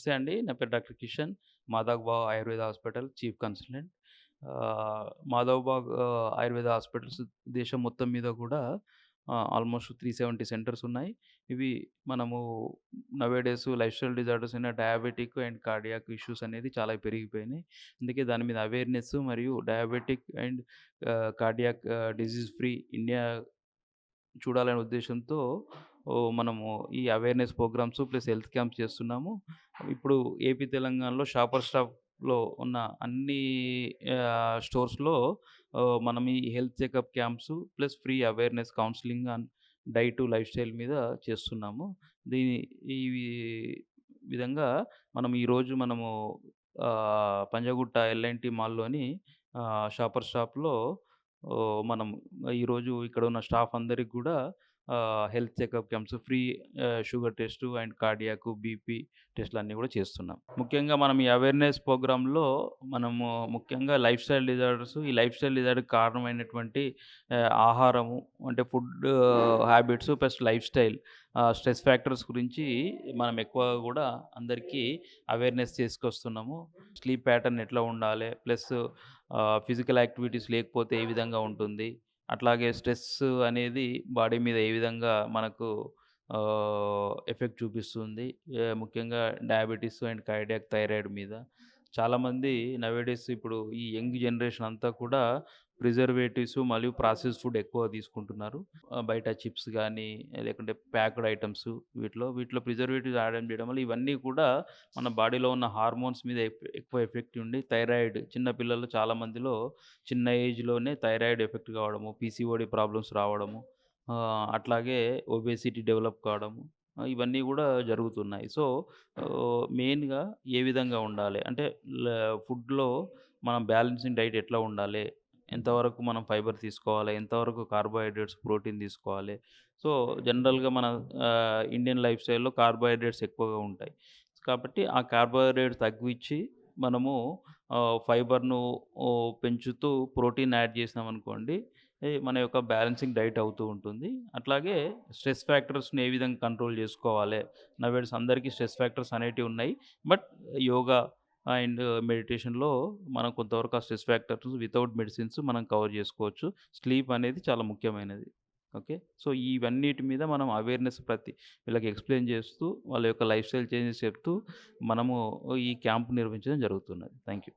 నమస్తే అండి. నా పేరు doctor Kishan. Madhavbaug Ayurveda hospital chief consultant. Madhavbaug Ayurveda hospitals దేశం మొత్తం మీద కూడా ఆల్మోస్ట్ 370 సెంటర్స్ ఉన్నాయి. ఇవి మనము నౌ-ఏ-డేస్ లైఫ్ స్టైల్ డిజార్డర్స్ అయిన డయాబెటిక్ అండ్ కార్డియాక్ ఇష్యూస్ అనేది చాలా పెరిగిపోయినాయి. అందుకే దాని మీద అవేర్‌నెస్ మరియు diabetic and cardiac disease free India చూడాలనే ఉద్దేశ్యంతో మనము ఈ awareness programmes plus health camps చేస్తున్నాము. ఇప్పుడు ఏపీ, తెలంగాణలో షాపర్ స్టాప్‌లో ఉన్న అన్ని స్టోర్స్‌లో మనం ఈ health checkup camps plus free awareness counselling on diet, lifestyle మీద చేస్తున్నాము. దీని ఈ విధంగా మనం ఈరోజు మనము పంజాగుట్ట ఎల్‌ఎన్‌టీ మాల్‌లోని షాపర్ స్టాప్‌లో మనం ఈరోజు ఇక్కడ ఉన్న స్టాఫ్ అందరికి గూడా health checkup camps free sugar test and cardiac, BP టెస్ట్‌లన్నీ గూడా చేస్తున్నాం. ముఖ్యంగా మనం ఈ అవేర్‌నెస్ ప్రోగ్రామ్‌లో మనము ముఖ్యంగా లైఫ్ స్టైల్ డిజార్డర్స్, ఈ లైఫ్ స్టైల్ డిజార్డర్‌కి కారణమైనటువంటి ఆహారము అంటే food habits plus lifestyle stress factors గురించి మనం ఎక్కువగా గూడా అందరికీ అవేర్‌నెస్ తీసుకొస్తున్నాము. స్లీప్ ప్యాటర్న్ ఎట్లా ఉండాలే, ప్లస్ ఫిజికల్ యాక్టివిటీస్ లేకపోతే ఏ విధంగా ఉంటుంది. అట్లాగే స్ట్రెస్ అనేది బాడీ మీద ఏ విధంగా మనకు ఎఫెక్ట్ చూపిస్తుంది. ముఖ్యంగా డయాబెటిస్ అండ్ కార్డియాక్, థైరాయిడ్ మీద. చాలామంది నౌ-ఏ-డేస్ ఇప్పుడు ఈ యంగ్ జనరేషన్ అంతా కూడా ప్రిజర్వేటివ్స్ మరియు ప్రాసెస్డ్ ఫుడ్ ఎక్కువ తీసుకుంటున్నారు. బయట చిప్స్ గానీ, లేకుంటే ప్యాక్డ్ ఐటెమ్స్ వీటిలో ప్రిజర్వేటివ్స్ యాడ్ చేయడం వల్ల ఇవన్నీ కూడా మన బాడీలో ఉన్న హార్మోన్స్ మీద ఎక్కువ ఎఫెక్ట్ ఉండి థైరాయిడ్ చిన్న పిల్లల్లో చాలా మందిలో చిన్న ఏజ్‌లోనే థైరాయిడ్ ఎఫెక్ట్ కావడము, పీసీఓడీ ప్రాబ్లమ్స్ రావడము, అట్లాగే ఒబేసిటీ డెవలప్ కావడము, ఇవన్నీ గూడా జరుగుతున్నాయి. సో, మెయిన్‌గా ఏ విధంగా ఉండాలి అంటే ఫుడ్‌లో మనం బ్యాలెన్సింగ్ డైట్ ఎట్లా ఉండాలి? ఎంతవరకు మనం ఫైబర్ తీసుకోవాలి? ఎంతవరకు కార్బోహైడ్రేట్స్, ప్రోటీన్ తీసుకోవాలి? సో, జనరల్‌గా మన ఇండియన్ లైఫ్ స్టైల్‌లో కార్బోహైడ్రేట్స్ ఎక్కువగా ఉంటాయి. కాబట్టి ఆ కార్బోహైడ్రేట్స్ తగ్గించి మనము ఫైబర్‌ను పెంచుతూ ప్రోటీన్ యాడ్ చేసినామనుకోండి, మన యొక్క బ్యాలెన్సింగ్ డైట్ అవుతూ ఉంటుంది. అట్లాగే స్ట్రెస్ ఫ్యాక్టర్స్‌ని ఏ విధంగా కంట్రోల్ చేసుకోవాలే, నౌ-ఏ-డేస్ అందరికీ స్ట్రెస్ ఫ్యాక్టర్స్ అనేటివి ఉన్నాయి. బట్ యోగా అండ్ మెడిటేషన్‌లో మనం కొంతవరకు ఆ స్ట్రెస్ ఫ్యాక్టర్స్ వితౌట్ మెడిసిన్స్ మనం కవర్ చేసుకోవచ్చు. స్లీప్ అనేది చాలా ముఖ్యమైనది. ఓకే. సో, ఇవన్నిటి మీద మనం అవేర్‌నెస్ వీళ్ళకి ఎక్స్‌ప్లెయిన్ చేస్తూ వాళ్ళ యొక్క లైఫ్ స్టైల్ చేంజెస్ చెప్తూ మనము ఈ క్యాంప్ నిర్వహించడం జరుగుతున్నది. Thank you.